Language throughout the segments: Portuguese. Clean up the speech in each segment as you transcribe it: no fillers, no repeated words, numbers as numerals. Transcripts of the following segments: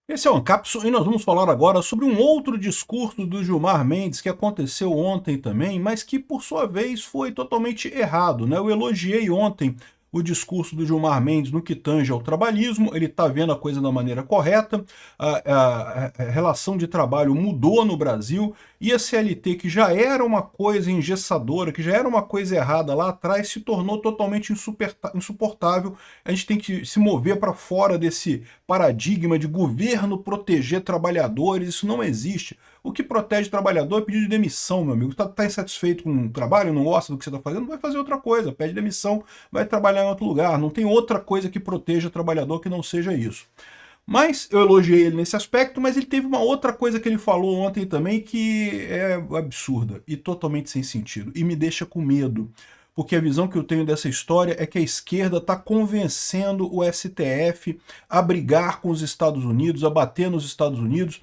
Esse é o Ancapsu e nós vamos falar agora sobre um outro discurso do Gilmar Mendes que aconteceu ontem também, mas que por sua vez foi totalmente errado, né? Eu elogiei ontem o discurso do Gilmar Mendes no que tange ao trabalhismo, ele está vendo a coisa da maneira correta, a relação de trabalho mudou no Brasil e a CLT, que já era uma coisa engessadora, que já era uma coisa errada lá atrás, se tornou totalmente insuportável. A gente tem que se mover para fora desse paradigma de governo proteger trabalhadores, isso não existe. O que protege trabalhador é pedido de demissão, meu amigo. Está insatisfeito com o trabalho, não gosta do que você está fazendo, vai fazer outra coisa, pede demissão, vai trabalhar em outro lugar. Não tem outra coisa que proteja o trabalhador que não seja isso. Mas eu elogiei ele nesse aspecto, mas ele teve uma outra coisa que ele falou ontem também que é absurda e totalmente sem sentido, e me deixa com medo. Porque a visão que eu tenho dessa história é que a esquerda está convencendo o STF a brigar com os Estados Unidos, a bater nos Estados Unidos,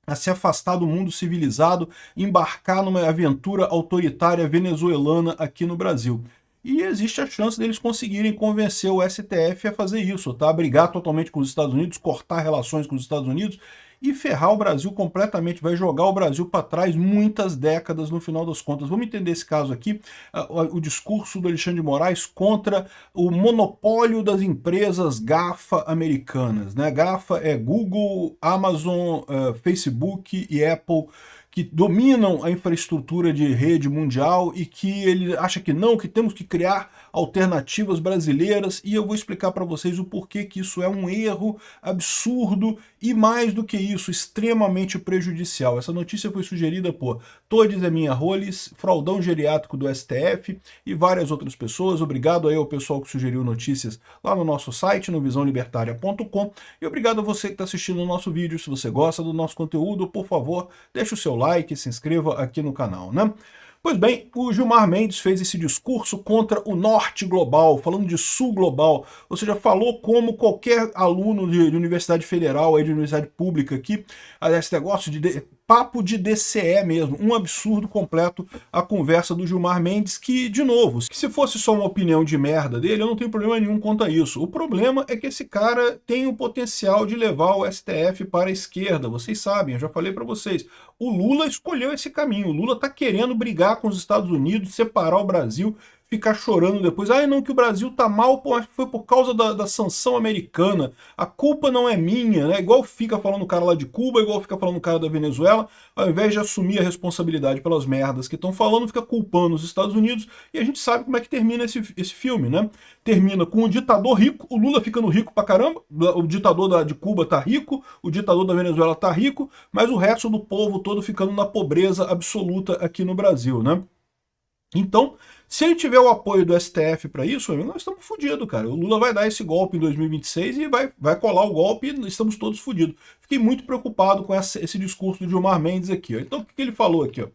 a se afastar do mundo civilizado, embarcar numa aventura autoritária venezuelana aqui no Brasil. E existe a chance deles conseguirem convencer o STF a fazer isso, tá? A brigar totalmente com os Estados Unidos, cortar relações com os Estados Unidos e ferrar o Brasil completamente, vai jogar o Brasil para trás muitas décadas no final das contas. Vamos entender esse caso aqui, o discurso do Alexandre de Moraes contra o monopólio das empresas GAFA americanas, né? GAFA é Google, Amazon, Facebook e Apple, que dominam a infraestrutura de rede mundial e que ele acha que não, que temos que criar alternativas brasileiras, e eu vou explicar para vocês o porquê que isso é um erro absurdo e, mais do que isso, extremamente prejudicial. Essa notícia foi sugerida por Todes Minha Roles, Fraldão Geriátrico do STF e várias outras pessoas. Obrigado aí ao pessoal que sugeriu notícias lá no nosso site, no visãolibertaria.com, e obrigado a você que está assistindo o nosso vídeo. Se você gosta do nosso conteúdo, por favor, deixe o seu like e se inscreva aqui no canal, né? Pois bem, o Gilmar Mendes fez esse discurso contra o Norte Global, falando de Sul Global, ou seja, falou como qualquer aluno de universidade federal, aí de universidade pública aqui, esse negócio de papo de DCE mesmo, um absurdo completo a conversa do Gilmar Mendes, que, de novo, que se fosse só uma opinião de merda dele, eu não tenho problema nenhum quanto a isso. O problema é que esse cara tem o potencial de levar o STF para a esquerda, vocês sabem, eu já falei para vocês. O Lula escolheu esse caminho, o Lula está querendo brigar com os Estados Unidos, separar o Brasil, ficar chorando depois, ah, não, que o Brasil tá mal, pô, foi por causa da sanção americana, a culpa não é minha, né? Igual fica falando o cara lá de Cuba, igual fica falando o cara da Venezuela, ao invés de assumir a responsabilidade pelas merdas que estão falando, fica culpando os Estados Unidos, e a gente sabe como é que termina esse filme, né? Termina com o ditador rico, o Lula ficando rico pra caramba, o ditador de Cuba tá rico, o ditador da Venezuela tá rico, mas o resto do povo todo ficando na pobreza absoluta aqui no Brasil, né? Então, se ele tiver o apoio do STF para isso, amigo, nós estamos fodidos, cara. O Lula vai dar esse golpe em 2026 e vai colar o golpe e estamos todos fodidos. Fiquei muito preocupado com esse discurso do Gilmar Mendes aqui. Ó. Então, o que ele falou aqui? Ó?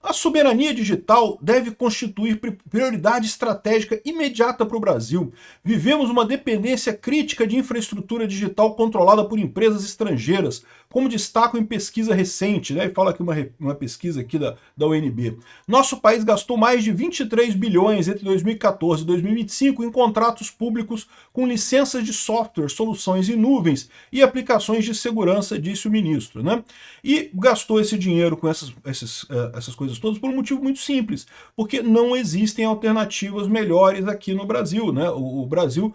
A soberania digital deve constituir prioridade estratégica imediata para o Brasil. Vivemos uma dependência crítica de infraestrutura digital controlada por empresas estrangeiras, como destaco em pesquisa recente, né? E fala aqui uma pesquisa aqui da UNB. Nosso país gastou mais de 23 bilhões entre 2014 e 2025 em contratos públicos com licenças de software, soluções em nuvens e aplicações de segurança, disse o ministro, né? E gastou esse dinheiro com essas coisas todas por um motivo muito simples, porque não existem alternativas melhores aqui no Brasil, né? O Brasil,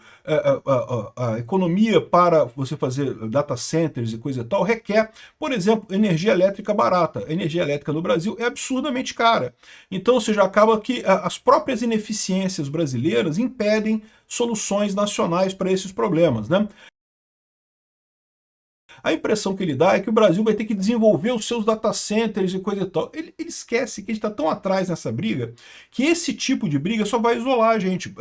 a economia para você fazer data centers e coisa e tal requer, por exemplo, energia elétrica barata. A energia elétrica no Brasil é absurdamente cara. Então, ou seja, acaba que as próprias ineficiências brasileiras impedem soluções nacionais para esses problemas, né? A impressão que ele dá é que o Brasil vai ter que desenvolver os seus data centers e coisa e tal. Ele esquece que a gente está tão atrás nessa briga que esse tipo de briga só vai isolar a gente.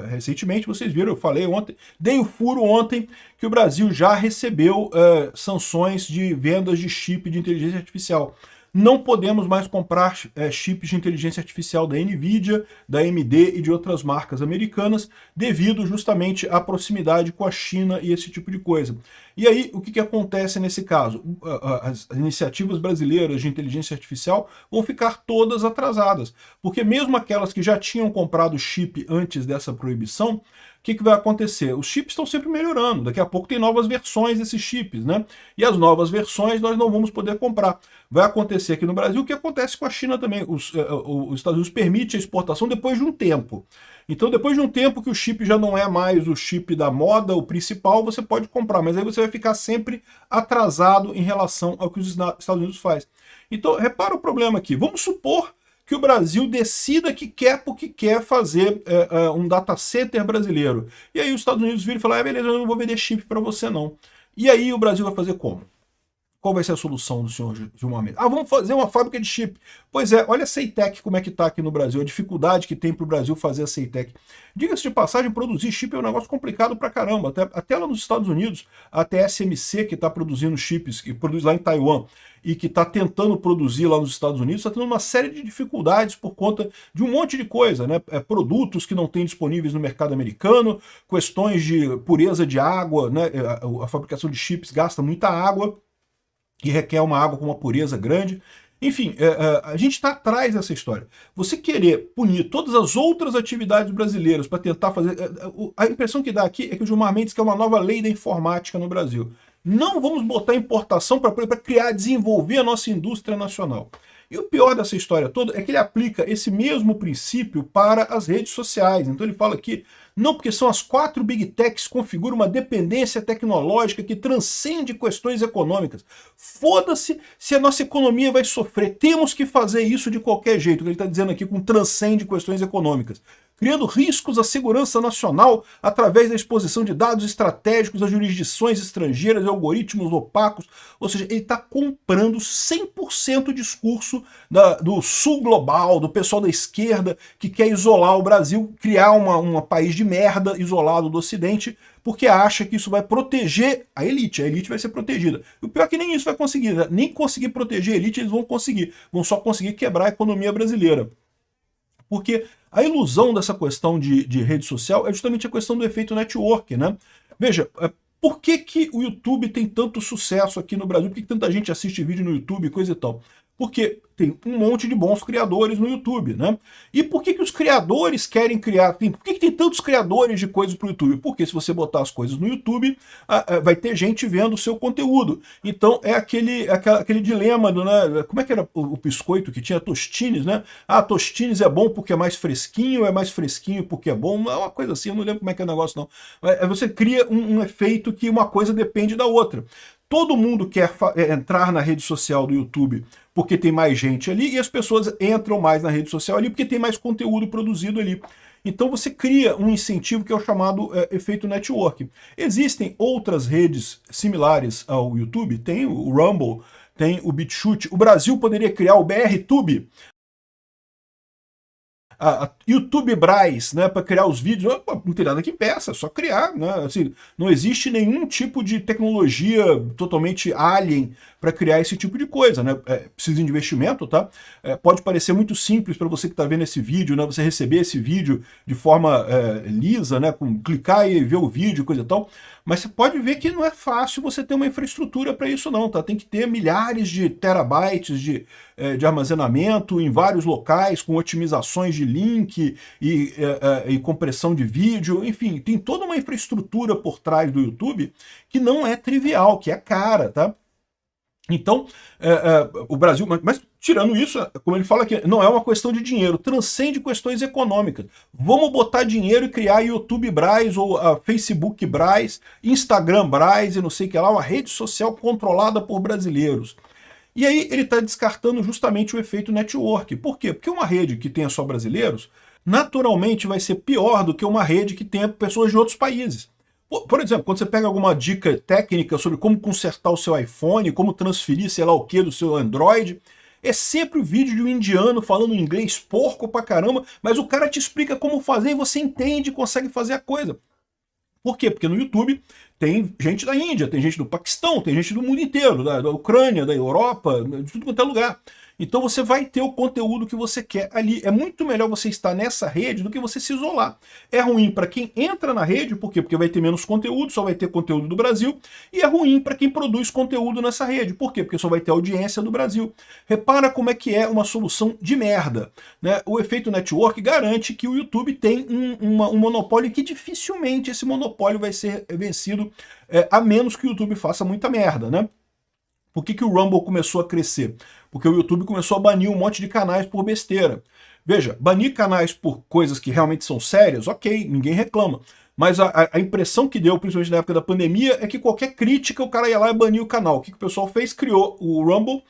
Recentemente, vocês viram, eu falei ontem, dei o furo ontem, que o Brasil já recebeu sanções de vendas de chip de inteligência artificial. Não podemos mais comprar chips de inteligência artificial da NVIDIA, da AMD e de outras marcas americanas, devido justamente à proximidade com a China e esse tipo de coisa. E aí, o que acontece nesse caso? As iniciativas brasileiras de inteligência artificial vão ficar todas atrasadas, porque mesmo aquelas que já tinham comprado chip antes dessa proibição, o que vai acontecer? Os chips estão sempre melhorando, daqui a pouco tem novas versões desses chips, né? E as novas versões nós não vamos poder comprar. Vai acontecer aqui no Brasil o que acontece com a China também. Os Estados Unidos permite a exportação depois de um tempo. Então, depois de um tempo que o chip já não é mais o chip da moda, o principal, você pode comprar, mas aí você vai ficar sempre atrasado em relação ao que os Estados Unidos faz. Então, repara o problema aqui. Vamos supor que o Brasil decida que quer porque quer fazer um data center brasileiro. E aí os Estados Unidos viram e falam, beleza, eu não vou vender chip para você não. E aí o Brasil vai fazer como? Qual vai ser a solução do senhor Gilmar Mendes? Vamos fazer uma fábrica de chip. Pois é, olha a Ceitec como é que está aqui no Brasil, a dificuldade que tem para o Brasil fazer a Ceitec. Diga-se de passagem, produzir chip é um negócio complicado pra caramba. Até lá nos Estados Unidos, a TSMC, que está produzindo chips, que produz lá em Taiwan, e que está tentando produzir lá nos Estados Unidos, está tendo uma série de dificuldades por conta de um monte de coisa, né? Produtos que não tem disponíveis no mercado americano, questões de pureza de água, né? A fabricação de chips gasta muita água, que requer uma água com uma pureza grande. Enfim, a gente está atrás dessa história. Você querer punir todas as outras atividades brasileiras para tentar fazer... A impressão que dá aqui é que o Gilmar Mendes quer uma nova lei da informática no Brasil. Não vamos botar importação para criar, desenvolver a nossa indústria nacional. E o pior dessa história toda é que ele aplica esse mesmo princípio para as redes sociais. Então ele fala aqui, não, porque são as 4 Big Techs que configuram uma dependência tecnológica que transcende questões econômicas. Foda-se se a nossa economia vai sofrer. Temos que fazer isso de qualquer jeito. O que ele está dizendo aqui com transcende questões econômicas. Criando riscos à segurança nacional através da exposição de dados estratégicos a jurisdições estrangeiras e algoritmos opacos. Ou seja, ele está comprando 100% o discurso do sul global, do pessoal da esquerda que quer isolar o Brasil, criar um país de merda isolado do Ocidente, porque acha que isso vai proteger a elite vai ser protegida. E o pior é que nem isso vai conseguir, né? Nem conseguir proteger a elite eles vão conseguir, vão só conseguir quebrar a economia brasileira. Porque a ilusão dessa questão de rede social é justamente a questão do efeito network, né? Veja, por que o YouTube tem tanto sucesso aqui no Brasil? Por que tanta gente assiste vídeo no YouTube e coisa e tal? Porque tem um monte de bons criadores no YouTube, né? E por que os criadores querem criar? Por que tem tantos criadores de coisas para o YouTube? Porque se você botar as coisas no YouTube, vai ter gente vendo o seu conteúdo. Então é aquele dilema do, né? Como é que era o biscoito que tinha Tostines, né? Tostines é bom porque é mais fresquinho, é mais fresquinho porque é bom. É uma coisa assim, eu não lembro como é que é o negócio, não. Você cria um efeito que uma coisa depende da outra. Todo mundo quer entrar na rede social do YouTube porque tem mais gente ali e as pessoas entram mais na rede social ali porque tem mais conteúdo produzido ali. Então você cria um incentivo que é o chamado efeito network. Existem outras redes similares ao YouTube, tem o Rumble, tem o BitChute. O Brasil poderia criar o BRTube, a YouTube Braz, né, para criar os vídeos, não tem nada que impeça, é só criar, né? Assim, não existe nenhum tipo de tecnologia totalmente alien para criar esse tipo de coisa, né? Precisa de investimento, tá? Pode parecer muito simples para você que está vendo esse vídeo, né? Você receber esse vídeo de forma lisa, né? Com clicar e ver o vídeo, coisa e tal. Mas você pode ver que não é fácil você ter uma infraestrutura para isso não, tá? Tem que ter milhares de terabytes de armazenamento em vários locais, com otimizações de link e compressão de vídeo, enfim, tem toda uma infraestrutura por trás do YouTube que não é trivial, que é cara, tá? Então, o Brasil, mas tirando isso, como ele fala aqui, não é uma questão de dinheiro, transcende questões econômicas. Vamos botar dinheiro e criar YouTube Braz, ou Facebook Braz, Instagram Braz e não sei o que lá, uma rede social controlada por brasileiros. E aí ele está descartando justamente o efeito network. Por quê? Porque uma rede que tenha só brasileiros, naturalmente vai ser pior do que uma rede que tenha pessoas de outros países. Por exemplo, quando você pega alguma dica técnica sobre como consertar o seu iPhone, como transferir sei lá o que do seu Android, é sempre o vídeo de um indiano falando inglês porco pra caramba, mas o cara te explica como fazer e você entende e consegue fazer a coisa. Por quê? Porque no YouTube tem gente da Índia, tem gente do Paquistão, tem gente do mundo inteiro, da Ucrânia, da Europa, de tudo quanto é lugar. Então você vai ter o conteúdo que você quer ali. É muito melhor você estar nessa rede do que você se isolar. É ruim para quem entra na rede, por quê? Porque vai ter menos conteúdo, só vai ter conteúdo do Brasil. E é ruim para quem produz conteúdo nessa rede. Por quê? Porque só vai ter audiência do Brasil. Repara como é que é uma solução de merda, né? O efeito network garante que o YouTube tem um monopólio que dificilmente esse monopólio vai ser vencido, a menos que o YouTube faça muita merda, né? Por que o Rumble começou a crescer? Porque o YouTube começou a banir um monte de canais por besteira. Veja, banir canais por coisas que realmente são sérias, ok, ninguém reclama. Mas a impressão que deu, principalmente na época da pandemia, é que qualquer crítica o cara ia lá e bania o canal. O que o pessoal fez? Criou o Rumble.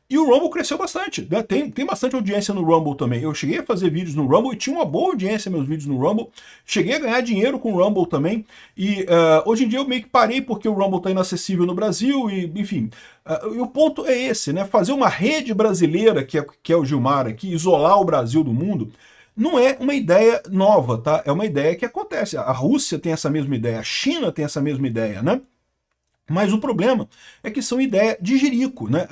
E o Rumble cresceu bastante, né? Tem bastante audiência no Rumble também. Eu cheguei a fazer vídeos no Rumble e tinha uma boa audiência meus vídeos no Rumble. Cheguei a ganhar dinheiro com o Rumble também. E hoje em dia eu meio que parei porque o Rumble está inacessível no Brasil e, enfim. E o ponto é esse, né? Fazer uma rede brasileira, que é o Gilmar aqui, isolar o Brasil do mundo, não é uma ideia nova, tá? É uma ideia que acontece. A Rússia tem essa mesma ideia, a China tem essa mesma ideia, né? Mas o problema é que são ideias de jirico, né?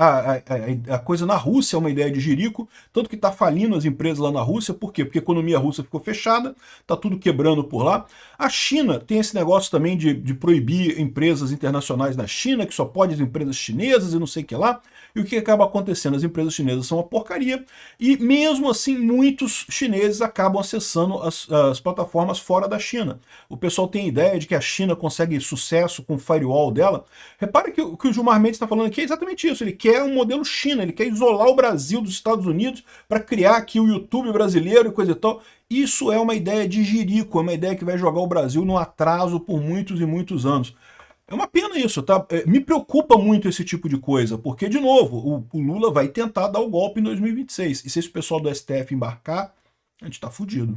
A coisa na Rússia é uma ideia de jirico, tanto que está falindo as empresas lá na Rússia. Por quê? Porque a economia russa ficou fechada, está tudo quebrando por lá. A China tem esse negócio também de proibir empresas internacionais na China, que só pode as empresas chinesas e não sei o que lá. E o que acaba acontecendo? As empresas chinesas são uma porcaria e mesmo assim muitos chineses acabam acessando as plataformas fora da China. O pessoal tem a ideia de que a China consegue sucesso com o firewall dela. Repare que o que o Gilmar Mendes está falando aqui é exatamente isso. Ele quer um modelo China, ele quer isolar o Brasil dos Estados Unidos para criar aqui o YouTube brasileiro e coisa e tal. Isso é uma ideia de jirico, é uma ideia que vai jogar o Brasil no atraso por muitos e muitos anos. É uma pena isso, tá? Me preocupa muito esse tipo de coisa, porque, de novo, o Lula vai tentar dar o golpe em 2026. E se esse pessoal do STF embarcar, a gente tá fudido.